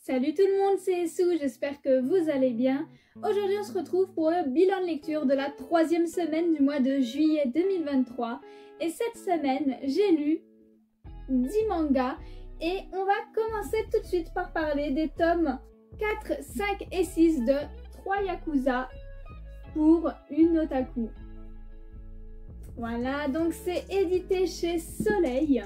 Salut tout le monde, c'est Essou, j'espère que vous allez bien. Aujourd'hui on se retrouve pour le bilan de lecture de la 3e semaine du mois de juillet 2023. Et cette semaine, j'ai lu 10 mangas et on va commencer tout de suite par parler des tomes 4, 5 et 6 de 3 Yakuza pour une otaku. Voilà, donc c'est édité chez Soleil.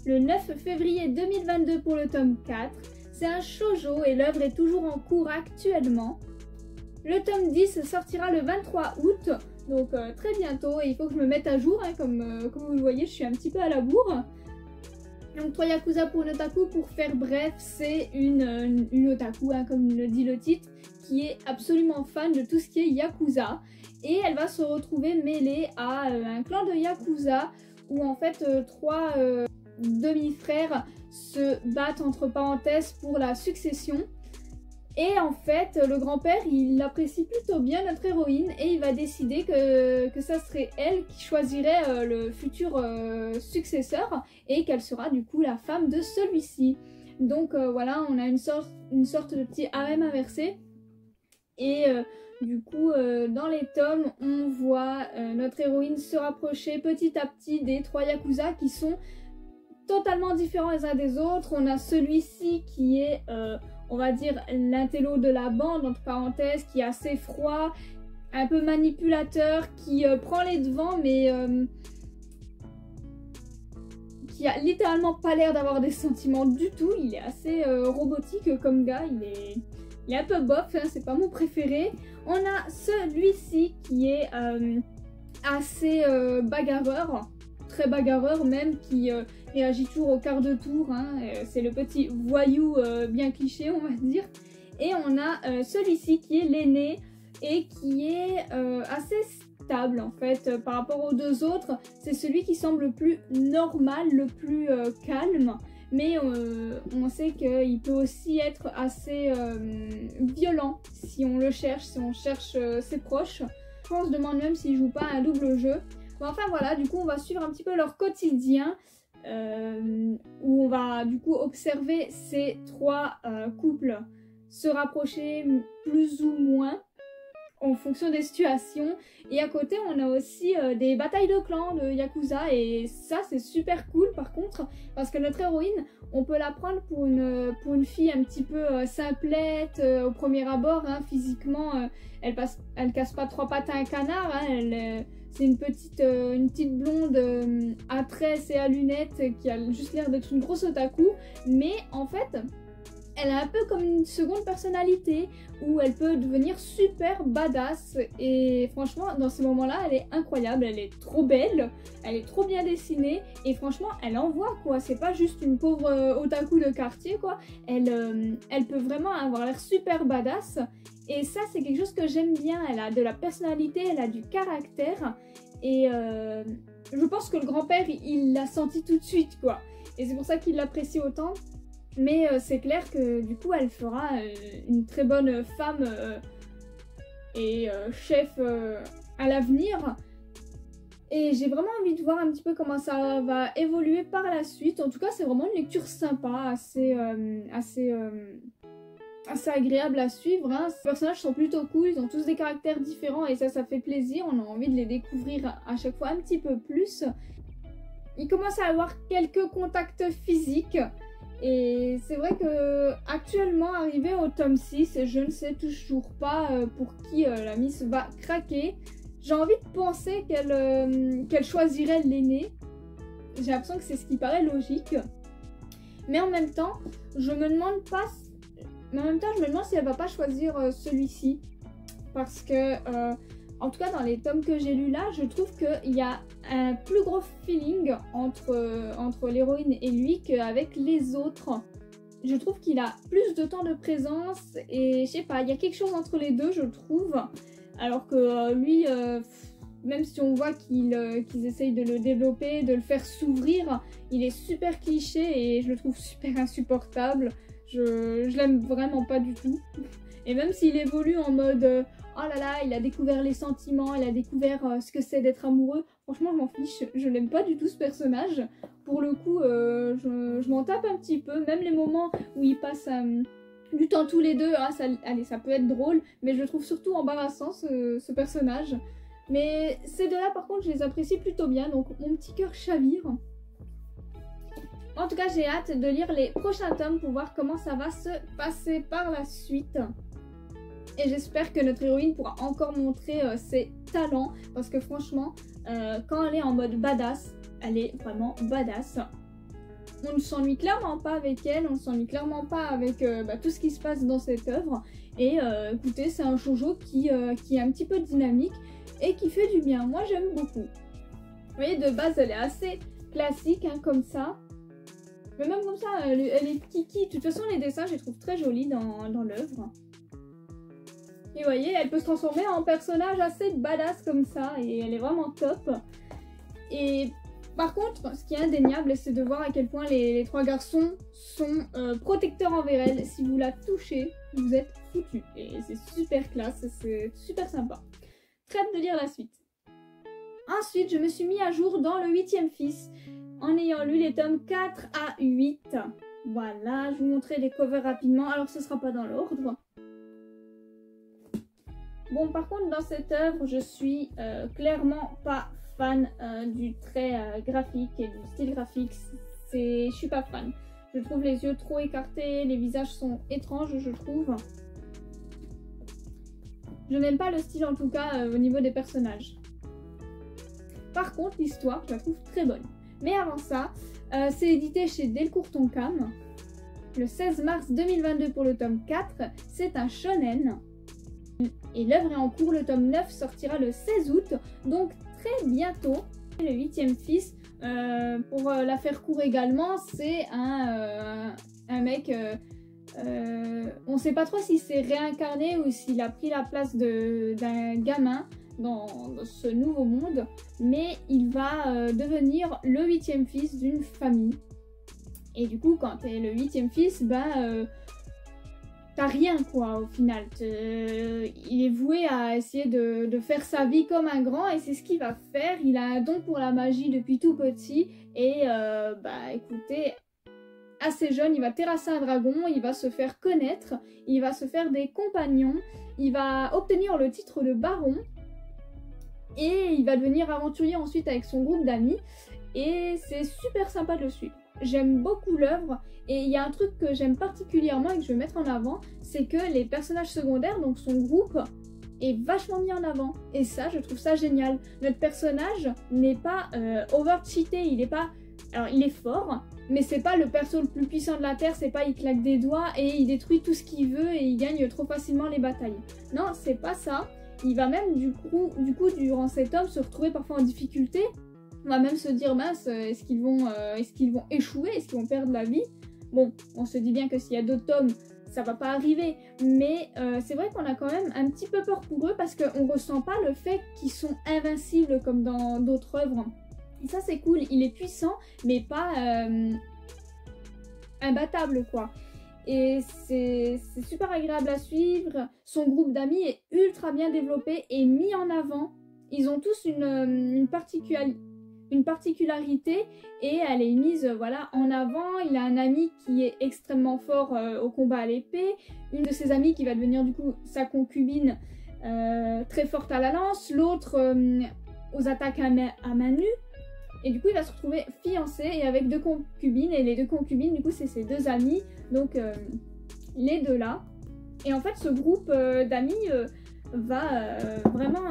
Le 9 février 2022 pour le tome 4. C'est un shoujo et l'œuvre est toujours en cours actuellement. Le tome 10 sortira le 23 août, donc très bientôt, et il faut que je me mette à jour, hein, comme vous le voyez, je suis un petit peu à la bourre. Donc 3 Yakuza pour une otaku, pour faire bref, c'est une otaku, hein, comme le dit le titre, qui est absolument fan de tout ce qui est Yakuza. Et elle va se retrouver mêlée à un clan de Yakuza, où en fait 3 demi-frères se battent entre parenthèses pour la succession. Et en fait, le grand-père, il apprécie plutôt bien notre héroïne et il va décider que ça serait elle qui choisirait le futur successeur et qu'elle sera du coup la femme de celui-ci. Donc voilà, on a une sorte de petit harem inversé. Et du coup, dans les tomes, on voit notre héroïne se rapprocher petit à petit des 3 Yakuza qui sont totalement différents les uns des autres. On a celui-ci qui est, on va dire, l'intello de la bande, entre parenthèses, qui est assez froid, un peu manipulateur, qui prend les devants, mais qui a littéralement pas l'air d'avoir des sentiments du tout. Il est assez robotique comme gars, il est un peu bof, hein, c'est pas mon préféré. On a celui-ci qui est assez bagarreur, très bagarreur même, qui réagit toujours au quart de tour, hein. C'est le petit voyou bien cliché, on va dire. Et on a celui-ci qui est l'aîné et qui est assez stable en fait par rapport aux deux autres. C'est celui qui semble le plus normal, le plus calme, mais on sait qu'il peut aussi être assez violent si on le cherche, si on cherche ses proches. On se demande même s'il joue pas un double jeu. Bon, enfin voilà, du coup on va suivre un petit peu leur quotidien. Où on va du coup observer ces 3 couples se rapprocher plus ou moins en fonction des situations. Et à côté on a aussi des batailles de clans de Yakuza, et ça c'est super cool par contre, parce que notre héroïne, on peut la prendre pour une fille un petit peu simplette au premier abord, hein. Physiquement elle casse pas 3 pattes à un canard, hein. C'est une petite blonde à tresses et à lunettes qui a juste l'air d'être une grosse otaku, mais en fait elle a un peu comme une seconde personnalité où elle peut devenir super badass, et franchement dans ces moments-là elle est incroyable, elle est trop belle, elle est trop bien dessinée et franchement elle envoie quoi, c'est pas juste une pauvre otaku de quartier quoi, elle peut vraiment avoir l'air super badass. Et ça c'est quelque chose que j'aime bien, elle a de la personnalité, elle a du caractère, et je pense que le grand-père il l'a senti tout de suite quoi, et c'est pour ça qu'il l'apprécie autant. Mais c'est clair que du coup elle fera une très bonne femme et chef à l'avenir. Et j'ai vraiment envie de voir un petit peu comment ça va évoluer par la suite. En tout cas c'est vraiment une lecture sympa, assez agréable à suivre, hein. Ces personnages sont plutôt cool, ils ont tous des caractères différents et ça fait plaisir, on a envie de les découvrir à chaque fois un petit peu plus. Il commence à avoir quelques contacts physiques. Et c'est vrai que actuellement, arrivé au tome 6, je ne sais toujours pas pour qui la Miss va craquer. J'ai envie de penser qu'elle choisirait l'aîné. J'ai l'impression que c'est ce qui paraît logique. Mais en même temps, je me demande si elle va pas choisir celui-ci. Parce que, en tout cas dans les tomes que j'ai lus là, je trouve qu'il y a un plus gros feeling entre l'héroïne et lui qu'avec les autres. Je trouve qu'il a plus de temps de présence et je sais pas, il y a quelque chose entre les deux je trouve. Alors que lui, même si on voit qu'ils essayent de le développer, de le faire s'ouvrir, il est super cliché et je le trouve super insupportable. Je l'aime vraiment pas du tout. Et même s'il évolue en mode oh là là, il a découvert les sentiments, il a découvert ce que c'est d'être amoureux, franchement je m'en fiche, je l'aime pas du tout ce personnage. pour le coup, je m'en tape un petit peu, même les moments où ils passent du temps tous les deux, hein, allez, ça peut être drôle, mais je le trouve surtout embarrassant ce personnage. Mais ces deux-là, par contre, je les apprécie plutôt bien, donc mon petit cœur chavire. En tout cas, j'ai hâte de lire les prochains tomes pour voir comment ça va se passer par la suite. Et j'espère que notre héroïne pourra encore montrer ses talents, parce que franchement, quand elle est en mode badass, elle est vraiment badass. On ne s'ennuie clairement pas avec elle, on ne s'ennuie clairement pas avec tout ce qui se passe dans cette œuvre. Et écoutez, c'est un shoujo qui est un petit peu dynamique et qui fait du bien. Moi, j'aime beaucoup. Vous voyez, de base, elle est assez classique, hein, comme ça. Mais même comme ça, elle est kiki. De toute façon, les dessins, je les trouve très jolis dans l'œuvre. Et vous voyez, elle peut se transformer en personnage assez badass comme ça. Et elle est vraiment top. Et par contre, ce qui est indéniable, c'est de voir à quel point les trois garçons sont protecteurs envers elle. Si vous la touchez, vous êtes foutu. Et c'est super classe, c'est super sympa. Très hâte de lire la suite. Ensuite, je me suis mis à jour dans le 8e fils, en ayant lu les tomes 4 à 8. Voilà, je vous montrerai les covers rapidement, alors ce ne sera pas dans l'ordre. Bon, par contre, dans cette œuvre, je suis clairement pas fan du trait graphique et du style graphique. Je suis pas fan. Je trouve les yeux trop écartés, les visages sont étranges, je trouve. Je n'aime pas le style, en tout cas, au niveau des personnages. Par contre, l'histoire, je la trouve très bonne. Mais avant ça, c'est édité chez Delcourt Tonkam. Le 16 mars 2022 pour le tome 4. C'est un shonen. Et l'œuvre est en cours. Le tome 9 sortira le 16 août. Donc très bientôt. Le 8e fils, pour la faire court également, c'est un mec... on ne sait pas trop si c'est réincarné ou s'il a pris la place d'un gamin dans ce nouveau monde, mais il va devenir le 8e fils d'une famille. Et du coup, quand t'es le 8e fils, t'as rien quoi au final. Il est voué à essayer de faire sa vie comme un grand et c'est ce qu'il va faire. Il a un don pour la magie depuis tout petit et écoutez, assez jeune, il va terrasser un dragon, il va se faire connaître, il va se faire des compagnons, il va obtenir le titre de baron et il va devenir aventurier ensuite avec son groupe d'amis et c'est super sympa de le suivre. J'aime beaucoup l'œuvre et il y a un truc que j'aime particulièrement et que je vais mettre en avant, c'est que les personnages secondaires, donc son groupe, est vachement mis en avant et ça, je trouve ça génial. Notre personnage n'est pas over-cheaté, il est pas... Alors il est fort, mais c'est pas le perso le plus puissant de la Terre, c'est pas il claque des doigts et il détruit tout ce qu'il veut et il gagne trop facilement les batailles. Non, c'est pas ça. Il va même du coup durant cet tome se retrouver parfois en difficulté. On va même se dire mince, est-ce qu'ils vont échouer, est-ce qu'ils vont perdre la vie? Bon, on se dit bien que s'il y a d'autres tomes, ça va pas arriver, mais c'est vrai qu'on a quand même un petit peu peur pour eux parce qu'on ressent pas le fait qu'ils sont invincibles comme dans d'autres œuvres. Et ça c'est cool, il est puissant mais pas imbattable quoi. Et c'est super agréable à suivre, son groupe d'amis est ultra bien développé et mis en avant. Ils ont tous une particularité et elle est mise voilà, en avant. Il a un ami qui est extrêmement fort au combat à l'épée, une de ses amies qui va devenir du coup sa concubine très forte à la lance, l'autre aux attaques à main nue. Et du coup, il va se retrouver fiancé et avec deux concubines. Et les deux concubines, du coup, c'est ses deux amis. Donc, les deux là. Et en fait, ce groupe d'amis va vraiment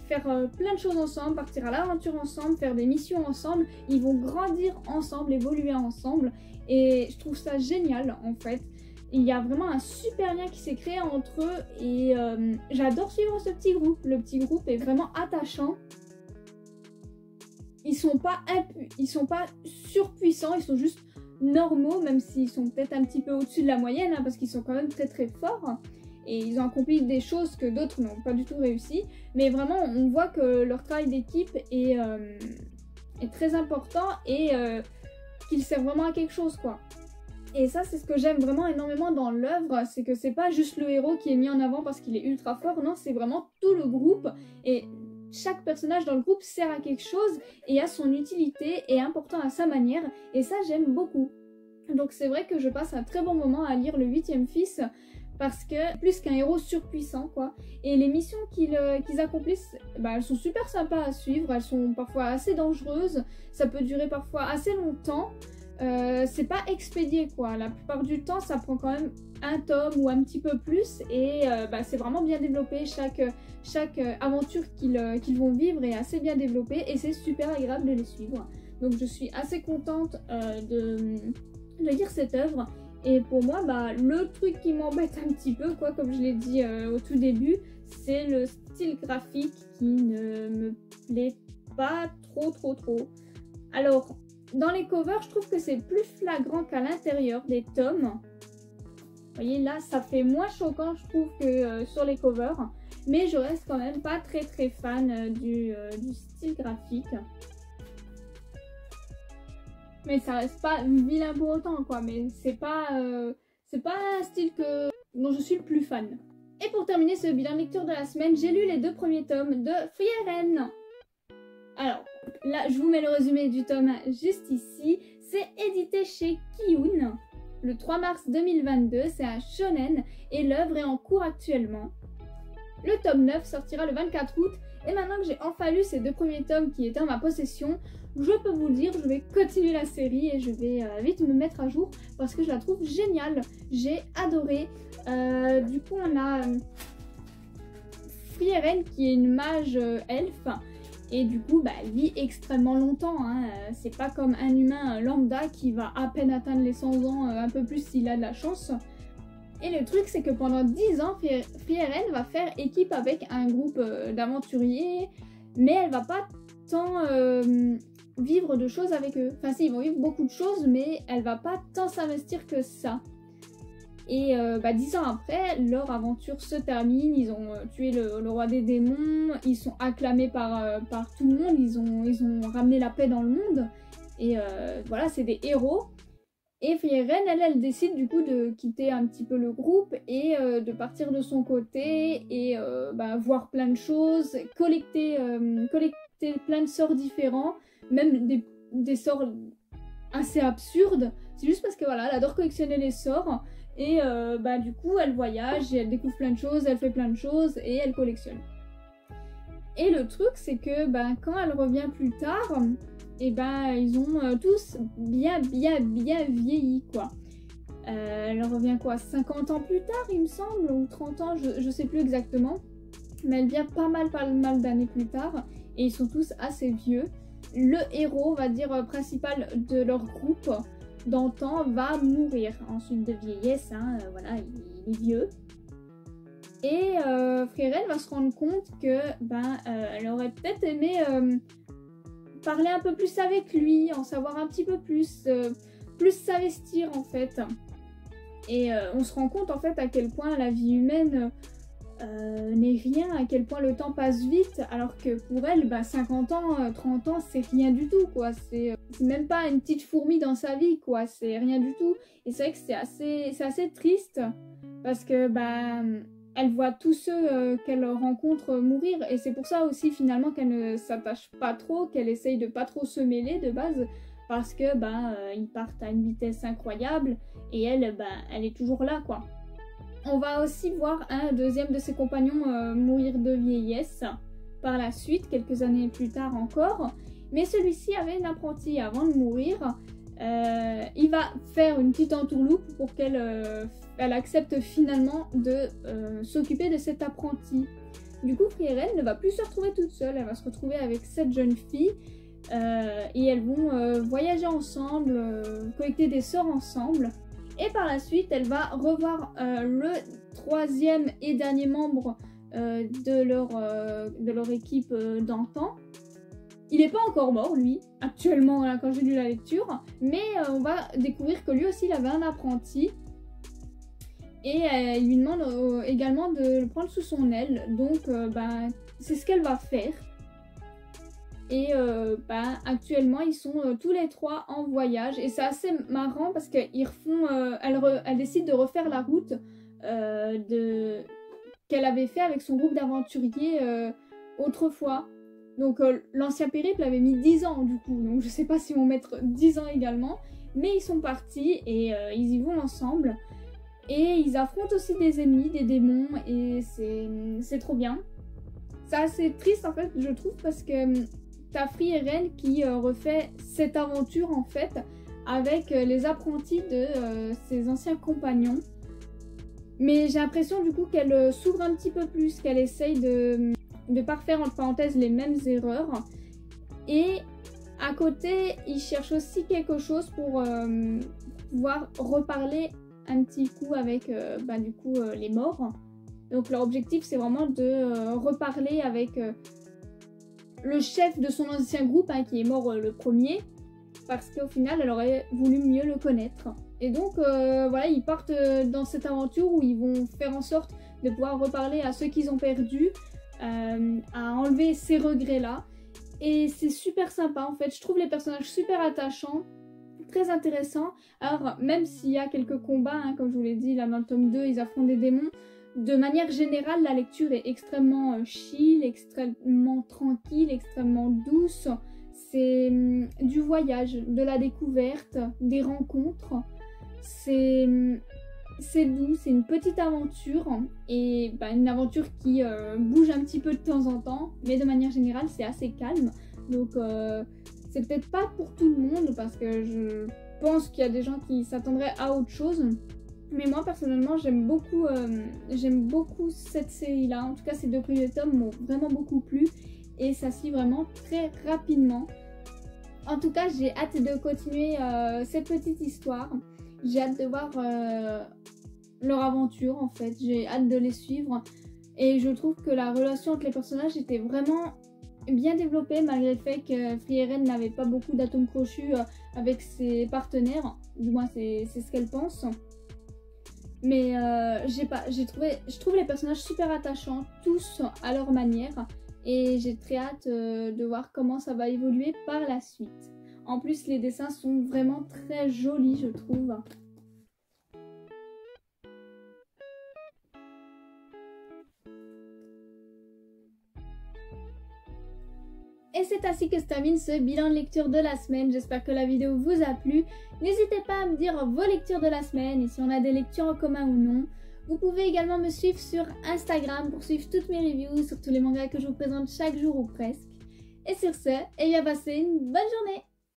faire plein de choses ensemble, partir à l'aventure ensemble, faire des missions ensemble. Ils vont grandir ensemble, évoluer ensemble. Et je trouve ça génial, en fait. Il y a vraiment un super lien qui s'est créé entre eux. Et j'adore suivre ce petit groupe. Le petit groupe est vraiment attachant. Ils sont pas surpuissants, ils sont juste normaux, même s'ils sont peut-être un petit peu au-dessus de la moyenne, hein, parce qu'ils sont quand même très très forts. Et ils ont accompli des choses que d'autres n'ont pas du tout réussi. Mais vraiment, on voit que leur travail d'équipe est très important et qu'ils servent vraiment à quelque chose, quoi. Et ça, c'est ce que j'aime vraiment énormément dans l'œuvre, c'est que c'est pas juste le héros qui est mis en avant parce qu'il est ultra fort, non, c'est vraiment tout le groupe. Et chaque personnage dans le groupe sert à quelque chose et a son utilité et est important à sa manière, et ça j'aime beaucoup. Donc c'est vrai que je passe un très bon moment à lire le 8e fils, parce que plus qu'un héros surpuissant quoi, et les missions qu'ils accomplissent, bah, elles sont super sympas à suivre, elles sont parfois assez dangereuses, ça peut durer parfois assez longtemps, c'est pas expédié quoi, la plupart du temps ça prend quand même un tome ou un petit peu plus, et bah, c'est vraiment bien développé, chaque aventure qu'ils vont vivre est assez bien développée et c'est super agréable de les suivre. Donc je suis assez contente de lire cette œuvre. Et pour moi, bah, le truc qui m'embête un petit peu, quoi, comme je l'ai dit au tout début, c'est le style graphique qui ne me plaît pas trop. Alors, dans les covers, je trouve que c'est plus flagrant qu'à l'intérieur des tomes. Vous voyez, là, ça fait moins choquant, je trouve, que sur les covers. Mais je reste quand même pas très fan du style graphique. Mais ça reste pas vilain pour autant quoi, mais c'est pas un style dont je suis le plus fan. Et pour terminer ce bilan lecture de la semaine, j'ai lu les 2 premiers tomes de Frieren. Alors, là je vous mets le résumé du tome juste ici. C'est édité chez Kiyun le 3 mars 2022, c'est un shonen et l'œuvre est en cours actuellement. Le tome 9 sortira le 24 août et maintenant que j'ai enfin lu ces 2 premiers tomes qui étaient en ma possession, je peux vous le dire, je vais continuer la série et je vais vite me mettre à jour parce que je la trouve géniale. J'ai adoré. Du coup, on a Frieren qui est une mage elfe et du coup, bah, elle vit extrêmement longtemps. Hein. C'est pas comme un humain lambda qui va à peine atteindre les 100 ans, un peu plus s'il a de la chance. Et le truc, c'est que pendant 10 ans, Frieren va faire équipe avec un groupe d'aventuriers, mais elle va pas tant vivre de choses avec eux. Enfin si, ils vont vivre beaucoup de choses, mais elle va pas tant s'investir que ça. Et 10 ans après, leur aventure se termine, ils ont tué le roi des démons, ils sont acclamés par tout le monde, ils ont ramené la paix dans le monde. Et voilà, c'est des héros. Et Frieren, elle décide du coup de quitter un petit peu le groupe et de partir de son côté et voir plein de choses, collecter plein de sorts différents, même des sorts assez absurdes. C'est juste parce que voilà, elle adore collectionner les sorts et du coup elle voyage et elle découvre plein de choses, elle fait plein de choses et elle collectionne. Et le truc c'est que quand elle revient plus tard, et ils ont tous bien vieilli quoi. Elle revient quoi, 50 ans plus tard il me semble, ou 30 ans, je sais plus exactement. Mais elle vient pas mal d'années plus tard et ils sont tous assez vieux. Le héros, on va dire, principal de leur groupe d'antan va mourir ensuite de vieillesse, hein, voilà, il est vieux. Et Frieren va se rendre compte que elle aurait peut-être aimé parler un peu plus avec lui, en savoir un petit peu plus s'investir en fait. Et on se rend compte en fait à quel point la vie humaine n'est rien, à quel point le temps passe vite, alors que pour elle, 50 ans, 30 ans, c'est rien du tout quoi. C'est même pas une petite fourmi dans sa vie quoi, c'est rien du tout. Et c'est vrai que c'est assez triste, parce que elle voit tous ceux qu'elle rencontre mourir, et c'est pour ça aussi finalement qu'elle ne s'attache pas trop, qu'elle essaye de pas trop se mêler de base, parce que ils partent à une vitesse incroyable et elle, elle est toujours là quoi. On va aussi voir un deuxième de ses compagnons mourir de vieillesse par la suite, quelques années plus tard encore, mais celui-ci avait une apprentie avant de mourir. Il va faire une petite entourloupe pour qu'elle accepte finalement de s'occuper de cet apprenti. Du coup, Frieren ne va plus se retrouver toute seule, elle va se retrouver avec cette jeune fille et elles vont voyager ensemble, collecter des sorts ensemble. Et par la suite, elle va revoir le 3e et dernier membre de leur équipe d'antan. Il n'est pas encore mort, lui, actuellement, là, quand j'ai lu la lecture, mais on va découvrir que lui aussi, il avait un apprenti. Et il lui demande également de le prendre sous son aile, donc c'est ce qu'elle va faire. Et actuellement, ils sont tous les 3 en voyage, et c'est assez marrant parce qu'ils refont, elle décide de refaire la route qu'elle avait fait avec son groupe d'aventuriers autrefois. Donc l'ancien périple avait mis 10 ans du coup, donc je sais pas s'ils vont mettre 10 ans également, mais ils sont partis et ils y vont ensemble. Et ils affrontent aussi des ennemis, des démons, et c'est trop bien. C'est assez triste en fait, je trouve, parce que t'as Frieren qui refait cette aventure en fait avec les apprentis de ses anciens compagnons. Mais j'ai l'impression du coup qu'elle s'ouvre un petit peu plus, qu'elle essaye de pas refaire entre parenthèses les mêmes erreurs. Et à côté, ils cherchent aussi quelque chose pour pouvoir reparler un petit coup avec du coup les morts. Donc leur objectif c'est vraiment de reparler avec le chef de son ancien groupe hein, qui est mort le premier, parce qu'au final elle aurait voulu mieux le connaître. Et donc voilà, ils partent dans cette aventure où ils vont faire en sorte de pouvoir reparler à ceux qu'ils ont perdus, à enlever ces regrets là. Et c'est super sympa en fait, je trouve les personnages super attachants, très intéressants. Alors même s'il y a quelques combats, hein, comme je vous l'ai dit, là dans le tome 2 ils affrontent des démons, de manière générale la lecture est extrêmement chill, extrêmement tranquille, extrêmement douce. C'est du voyage, de la découverte, des rencontres. C'est doux, c'est une petite aventure et une aventure qui bouge un petit peu de temps en temps, mais de manière générale c'est assez calme. Donc c'est peut-être pas pour tout le monde parce que je pense qu'il y a des gens qui s'attendraient à autre chose. Mais moi personnellement j'aime beaucoup cette série là, en tout cas ces 2 premiers tomes m'ont vraiment beaucoup plu et ça se lit vraiment très rapidement. En tout cas j'ai hâte de continuer cette petite histoire, j'ai hâte de voir leur aventure en fait, j'ai hâte de les suivre et je trouve que la relation entre les personnages était vraiment bien développée malgré le fait que Frieren n'avait pas beaucoup d'atomes crochus avec ses partenaires, du moins c'est ce qu'elle pense. Mais je trouve les personnages super attachants, tous à leur manière, et j'ai très hâte de voir comment ça va évoluer par la suite. En plus, les dessins sont vraiment très jolis, je trouve. Et c'est ainsi que se termine ce bilan de lecture de la semaine. J'espère que la vidéo vous a plu. N'hésitez pas à me dire vos lectures de la semaine et si on a des lectures en commun ou non. Vous pouvez également me suivre sur Instagram pour suivre toutes mes reviews sur tous les mangas que je vous présente chaque jour ou presque. Et sur ce, passez une bonne journée!